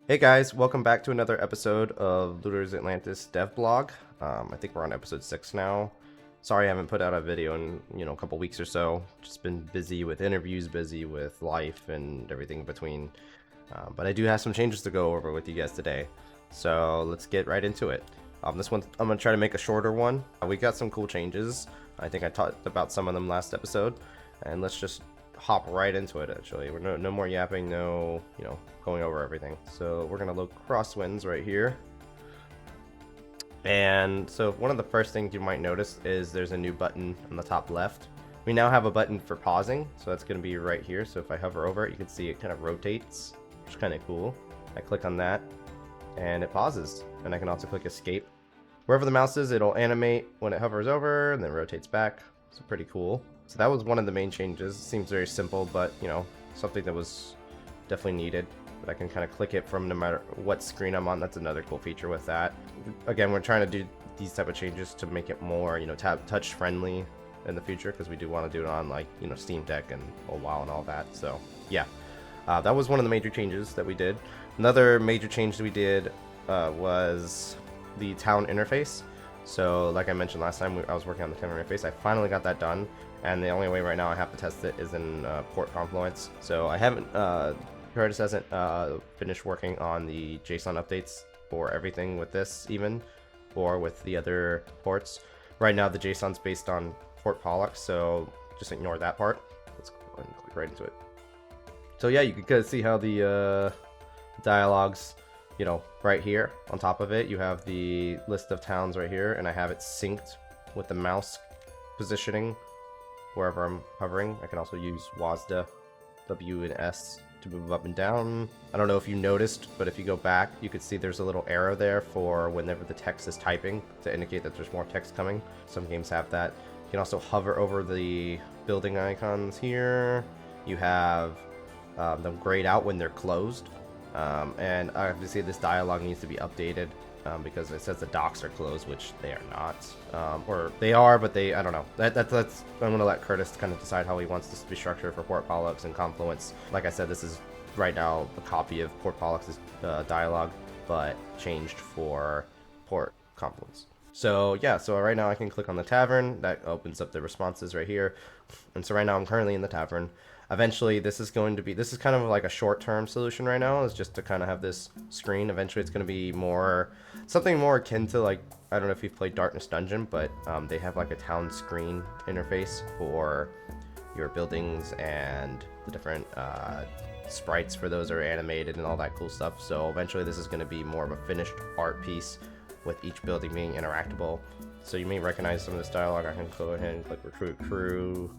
Hey guys, welcome back to another episode of Looter's Atlantis dev blog. I think we're on episode 6 now. Sorry I haven't put out a video in, a couple weeks or so. Just been busy with interviews, busy with life and everything in between. But I do have some changes to go over with you guys today. So let's get right into it. This one, I'm going to try to make a shorter one. We got some cool changes. I think I talked about some of them last episode. And let's just hop right into it. Actually, we're no more yapping, no going over everything. So we're gonna load crosswinds right here, and so one of the first things you might notice is there's a new button on the top left. We now have a button for pausing, so that's going to be right here. So if I hover over it, you can see it kind of rotates, which is kind of cool. I click on that and it pauses, and I can also click escape. Wherever the mouse is, it'll animate when it hovers over and then rotates back. So pretty cool. So that was one of the main changes. It seems very simple, but something that was definitely needed. But I can kind of click it from no matter what screen I'm on. That's another cool feature with that. Again, we're trying to do these type of changes to make it more, touch friendly in the future, because we do want to do it on like, Steam Deck and WoW and all that. So yeah, that was one of the major changes that we did. Another major change that we did was the town interface. So like I mentioned last time, I was working on the town interface. I finally got that done, and the only way right now I have to test it is in port confluence. So I haven't Curtis hasn't finished working on the JSON updates for everything with this, even, or with the other ports. Right now the JSON's based on port Pollux, so just ignore that part. Let's go ahead and click right into it. So yeah, you can kind of see how the dialogues, right here on top of it, you have the list of towns right here, and I have it synced with the mouse positioning wherever I'm hovering. I can also use WASD, W and S, to move up and down. I don't know if you noticed, but if you go back, you can see there's a little arrow there for whenever the text is typing to indicate that there's more text coming. Some games have that. You can also hover over the building icons here. You have them grayed out when they're closed. And obviously this dialogue needs to be updated because it says the docks are closed, which they are not. Or they are, but I don't know. That's I'm gonna let Curtis kind of decide how he wants this to be structured for Port Pollux and Confluence. Like I said, this is right now a copy of Port Pollux's dialogue, but changed for Port Confluence. So yeah, so right now I can click on the tavern. That opens up the responses right here. And so right now I'm currently in the tavern. Eventually this is kind of like a short-term solution right now, is just to kind of have this screen. Eventually it's going to be something more akin to, like, I don't know if you've played Darkness Dungeon, but they have like a town screen interface for your buildings, and the different sprites for those are animated and all that cool stuff. So eventually this is going to be more of a finished art piece with each building being interactable. So you may recognize some of this dialogue. I can go ahead and click recruit crew.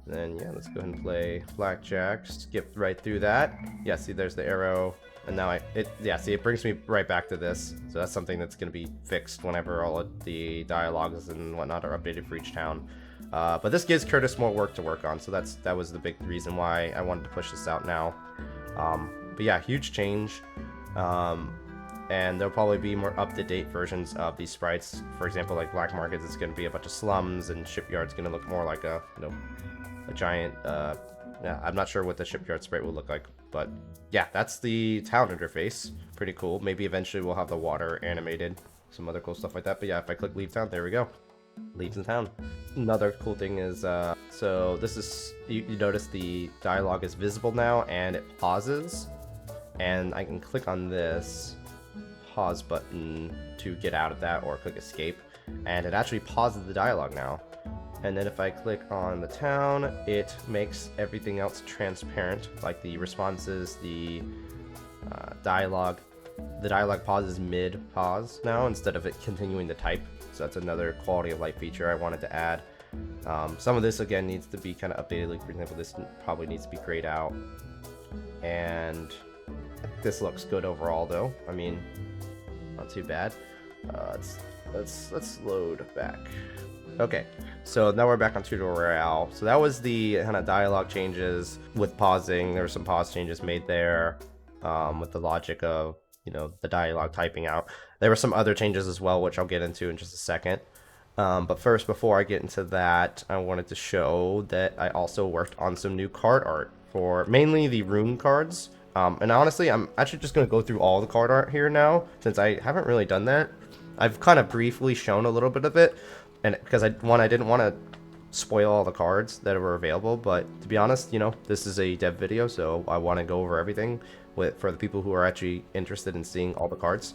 Then yeah, let's go ahead and play blackjack. Skip right through that. Yeah, see, there's the arrow, and now it brings me right back to this. So that's something that's going to be fixed whenever all of the dialogues and whatnot are updated for each town. But this gives Curtis more work to work on, so that was the big reason why I wanted to push this out now. But yeah, huge change. And there'll probably be more up-to-date versions of these sprites. For example, like Black Markets, it's going to be a bunch of slums, and Shipyard's going to look more like a giant, yeah, I'm not sure what the Shipyard sprite will look like, but yeah, that's the town interface. Pretty cool. Maybe eventually we'll have the water animated, some other cool stuff like that. But yeah, if I click leave town, there we go. Leaves the town. Another cool thing is, so this is, you notice the dialogue is visible now, and it pauses, and I can click on this pause button to get out of that, or click escape, and it actually pauses the dialogue now. And then if I click on the town, it makes everything else transparent, like the responses, the dialogue. The dialogue pauses mid-pause now, instead of it continuing to type. So that's another quality of life feature I wanted to add. Some of this, again, needs to be kind of updated. Like, for example, this probably needs to be grayed out. And this looks good overall, though. I mean, not too bad. Let's load back. Okay, so now we're back on Tutorial Royale. So that was the kind of dialogue changes with pausing. There were some pause changes made there with the logic of, the dialogue typing out. There were some other changes as well, which I'll get into in just a second. But first, before I get into that, I wanted to show that I also worked on some new card art for mainly the rune cards And honestly, I'm actually just going to go through all the card art here now, since I haven't really done that. I've kind of briefly shown a little bit of it, and because I didn't want to spoil all the cards that were available, but to be honest, you know, this is a dev video, so I want to go over everything for the people who are actually interested in seeing all the cards.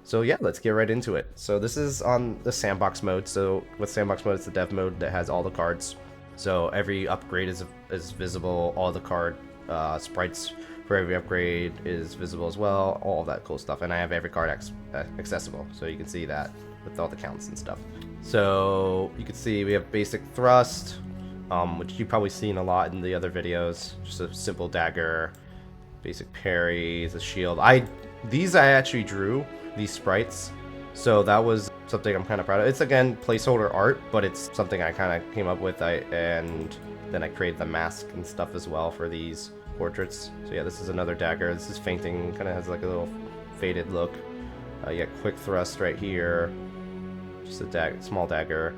So yeah, let's get right into it. So this is on the sandbox mode. So with sandbox mode, it's the dev mode that has all the cards. So every upgrade is visible, all the card sprites for every upgrade is visible as well, all of that cool stuff. And I have every card accessible, so you can see that with all the counts and stuff. So you can see we have basic thrust, which you've probably seen a lot in the other videos. Just a simple dagger, basic parries, a shield. These I actually drew, these sprites, so that was something I'm kind of proud of. It's again placeholder art, but it's something I kind of came up with. And then I created the mask and stuff as well for these portraits. So yeah, this is another dagger. This is fainting, kind of has like a little faded look. You got quick thrust right here, just a small dagger.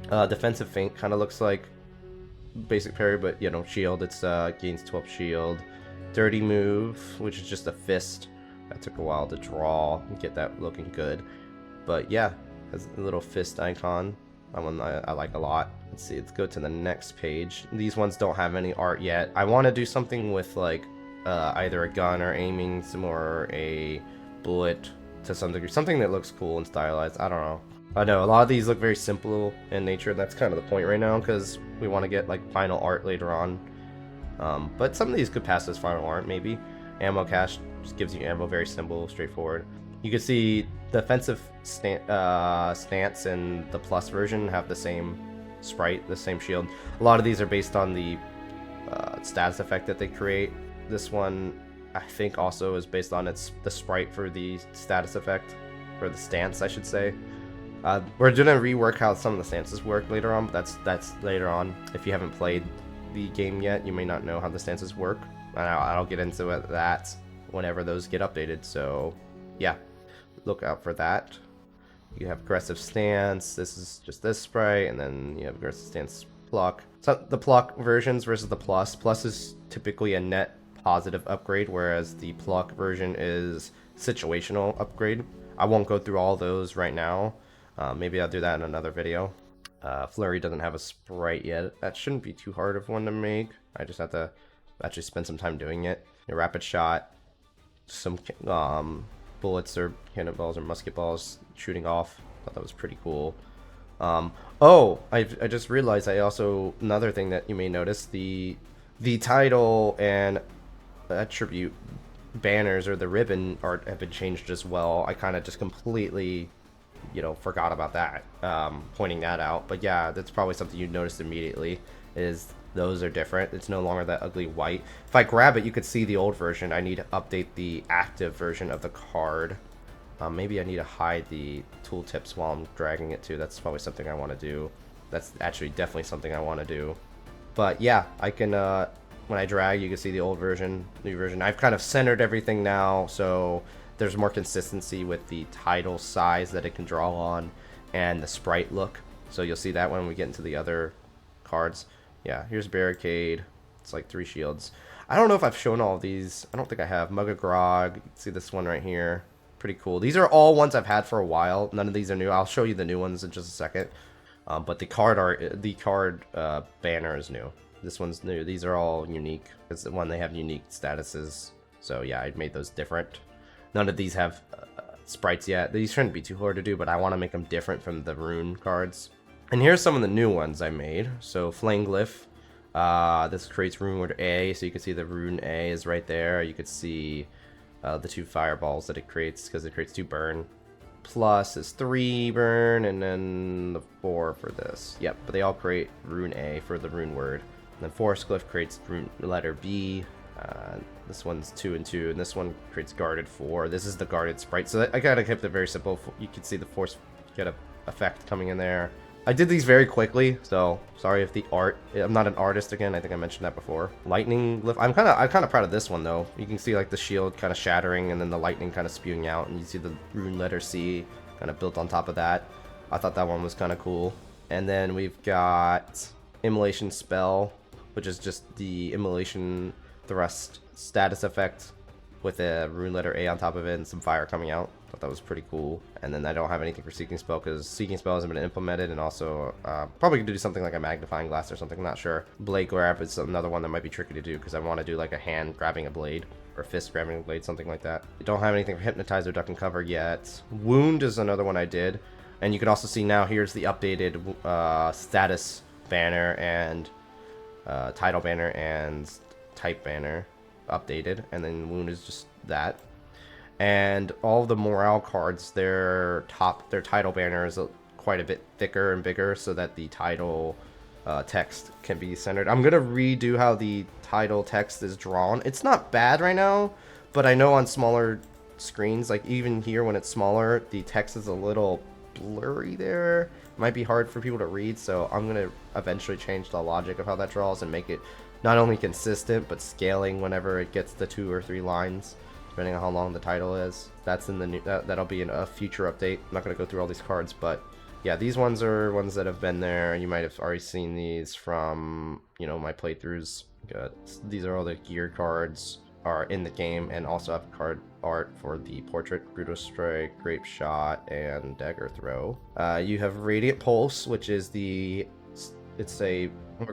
Defensive feint kind of looks like basic parry, but you know, shield. It's gains 12 shield. Dirty move, which is just a fist. That took a while to draw and get that looking good, but yeah, has a little fist icon. That one I like a lot. Let's see, let's go to the next page. These ones don't have any art yet. I want to do something with like either a gun or aiming some, or a bullet to some degree, something that looks cool and stylized. I don't know. I know a lot of these look very simple in nature. That's kind of the point right now, because we want to get like final art later on. But some of these could pass as final art, maybe. Ammo cache just gives you ammo, very simple, straightforward. You can see the defensive stance and the plus version have the same sprite, the same shield. A lot of these are based on the status effect that they create. This one, I think, also is based on the sprite for the status effect, or the stance, I should say. We're gonna rework how some of the stances work later on, but that's later on. If you haven't played the game yet, you may not know how the stances work. I'll get into that whenever those get updated. So yeah, look out for that. You have aggressive stance. This is just this sprite, and then you have aggressive stance pluck. So the pluck versions versus the plus. Plus is typically a net positive upgrade, whereas the pluck version is situational upgrade. I won't go through all those right now. Maybe I'll do that in another video. Flurry doesn't have a sprite yet. That shouldn't be too hard of one to make. I just have to actually spend some time doing it. A rapid shot, some bullets or cannonballs or musket balls shooting off. Thought that was pretty cool. Oh, I just realized another thing that you may notice, the title and attribute banners, or the ribbon art, have been changed as well. I kind of just completely, you know, forgot about that, pointing that out. But yeah, that's probably something you noticed immediately, is those are different. It's no longer that ugly white. If I grab it, you could see the old version. I need to update the active version of the card. Maybe I need to hide the tooltips while I'm dragging it too. That's probably something I want to do. That's actually definitely something I want to do. But yeah, I can, when I drag, you can see the old version, new version. I've kind of centered everything now, so there's more consistency with the title size that it can draw on and the sprite look. So you'll see that when we get into the other cards. Yeah, here's Barricade. It's like 3 shields. I don't know if I've shown all of these. I don't think I have. Mug of Grog. You can see this one right here. Pretty cool. These are all ones I've had for a while. None of these are new. I'll show you the new ones in just a second. But the card banner is new. This one's new. These are all unique. It's the one they have unique statuses. So yeah, I made those different. None of these have sprites yet. These shouldn't be too hard to do, but I want to make them different from the rune cards. And here's some of the new ones I made. So Flame Glyph. This creates rune word A, so you can see the rune A is right there. You could see the 2 fireballs that it creates, because it creates 2 burn. Plus is 3 burn, and then the 4 for this. Yep, but they all create rune A for the rune word. And then Forest Glyph creates rune letter B. This one's 2 and 2, and this one creates guarded 4. This is the guarded sprite, so I kind of kept it very simple. You can see the force get a effect coming in there. I did these very quickly, so sorry if the art. I'm not an artist again. I think I mentioned that before. Lightning Glyph. I'm kind of proud of this one though. You can see like the shield kind of shattering, and then the lightning kind of spewing out, and you see the rune letter C kind of built on top of that. I thought that one was kind of cool. And then we've got Immolation Spell, which is just the immolation thrust status effect with a rune letter A on top of it and some fire coming out. Thought that was pretty cool. And then I don't have anything for Seeking Spell because Seeking Spell hasn't been implemented, and also probably could do something like a Magnifying Glass or something, I'm not sure. Blade Grab is another one that might be tricky to do because I want to do like a hand grabbing a blade or fist grabbing a blade, something like that. I don't have anything for Hypnotize or Duck and Cover yet. Wound is another one I did. And you can also see now here's the updated status banner and title banner and type banner updated, and then wound is just that. And all the morale cards, their title banner is quite a bit thicker and bigger so that the title text can be centered. I'm gonna redo how the title text is drawn. It's not bad right now, but I know on smaller screens, like even here when it's smaller, the text is a little blurry there. Might be hard for people to read, so I'm gonna eventually change the logic of how that draws and make it not only consistent but scaling whenever it gets to 2 or 3 lines, depending on how long the title is. That's in the new, that'll be in a future update. I'm not gonna go through all these cards, but yeah, these ones are ones that have been there. You might have already seen these from, you know, my playthroughs. These are all the gear cards are in the game, and also have card art for the portrait, Brutal Strike, Grape Shot, and Dagger Throw. You have Radiant Pulse, which is we're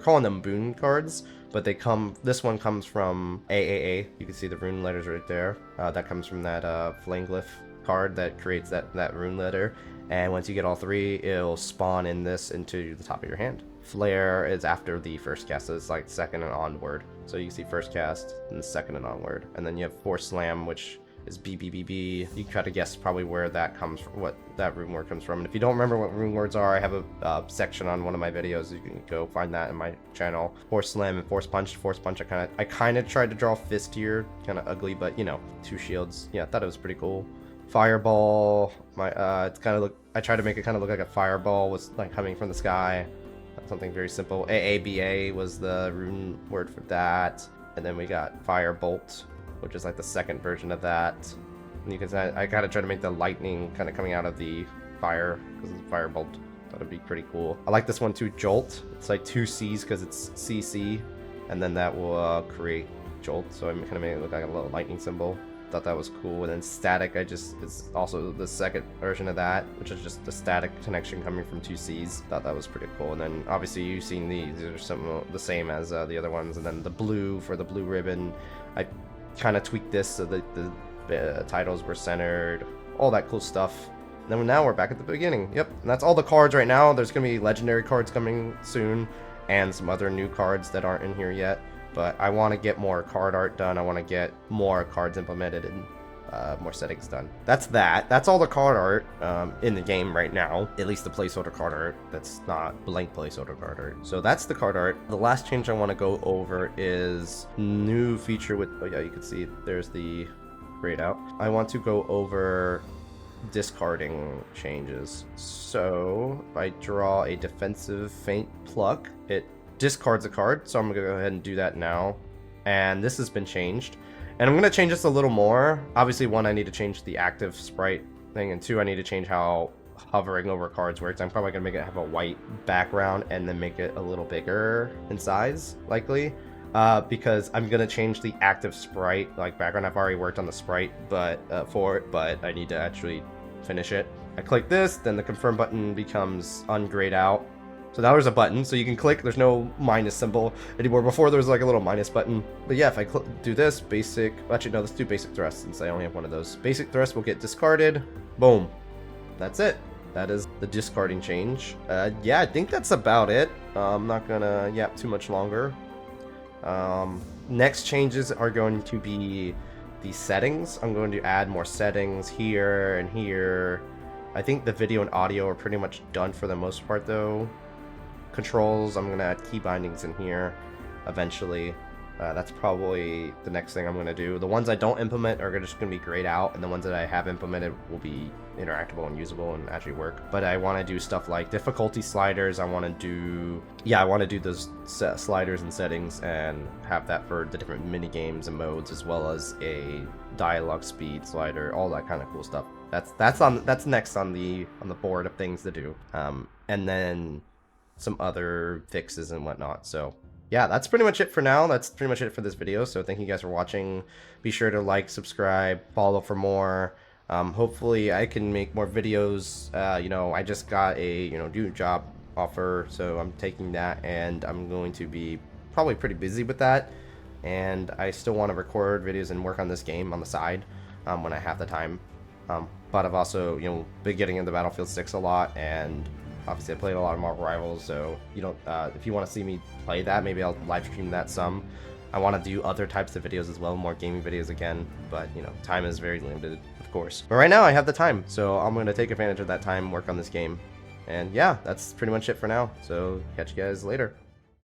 calling them boon cards, but this one comes from AAA. You can see the rune letters right there. That comes from that Flame Glyph card that creates that rune letter. And once you get all 3, it'll spawn into the top of your hand. Flare is after the first cast, so it's like second and onward. So you see first cast, and second and onward. And then you have Force Slam, which is BBBB. You can try to guess probably where that comes from, what that rune word comes from. And if you don't remember what rune words are, I have a section on one of my videos. You can go find that in my channel. Force Slam and Force Punch. Force Punch, I kind of tried to draw fist here, kind of ugly, but you know, 2 shields. Yeah, I thought it was pretty cool. Fireball, I tried to make it kind of look like a fireball was like coming from the sky. Something very simple. AABA was the rune word for that. And then we got Firebolt, which is like the second version of that. And you can see I kind of try to make the lightning kind of coming out of the fire because it's Firebolt. That would be pretty cool. I like this one too, Jolt. It's like 2 C's because it's CC, and then that will create Jolt. So I kind of made it look like a little lightning symbol. Thought that was cool. And then Static, it's also the second version of that, which is just the static connection coming from 2 C's. Thought that was pretty cool. And then obviously you've seen these are some the same as the other ones. And then the blue for the blue ribbon, I kind of tweaked this so that the titles were centered, all that cool stuff. And then now we're back at the beginning. Yep, and that's all the cards right now. There's gonna be legendary cards coming soon, and some other new cards that aren't in here yet. But I want to get more card art done. I want to get more cards implemented and more settings done. That's all the card art in the game right now. At least the placeholder card art. That's not blank placeholder card art. So that's the card art. The last change I want to go over is new feature with, oh yeah, you can see there's the grayed out. I want to go over discarding changes. So if I draw a defensive feint pluck, it discards a card, so I'm gonna go ahead and do that now. And this has been changed, and I'm gonna change this a little more. Obviously, 1, I need to change the active sprite thing, and 2, I need to change how hovering over cards works. I'm probably gonna make it have a white background and then make it a little bigger in size, likely, because I'm gonna change the active sprite like background. I've already worked on the sprite but I need to actually finish it. I click this, then the confirm button becomes ungrayed out. So now there's a button, so you can click. There's no minus symbol anymore. Before there was like a little minus button. But yeah, if I do this, basic, actually no, let's do basic thrust since I only have one of those. Basic thrust will get discarded. Boom. That's it. That is the discarding change. Yeah, I think that's about it. I'm not gonna yap too much longer. Next changes are going to be the settings. I'm going to add more settings here and here. I think the video and audio are pretty much done for the most part though. Controls, I'm gonna add key bindings in here eventually. That's probably the next thing I'm gonna do. The ones I don't implement are just gonna be grayed out, and the ones that I have implemented will be interactable and usable and actually work. But I want to do stuff like difficulty sliders. I want to do those sliders and settings and have that for the different mini games and modes, as well as a dialogue speed slider, all that kind of cool stuff. That's next on the board of things to do. And then some other fixes and whatnot. So yeah, that's pretty much it for now. That's pretty much it for this video. So thank you guys for watching. Be sure to like, subscribe, follow for more. Hopefully I can make more videos. You know, I just got a new job offer, so I'm taking that, and I'm going to be probably pretty busy with that. And I still want to record videos and work on this game on the side when I have the time. But I've also been getting into Battlefield 6 a lot, and obviously I played a lot of Marvel Rivals. So if you want to see me play that, maybe I'll live stream that some. I want to do other types of videos as well, more gaming videos again, but time is very limited, of course. But right now I have the time, so I'm going to take advantage of that time, work on this game. And yeah, that's pretty much it for now, so catch you guys later.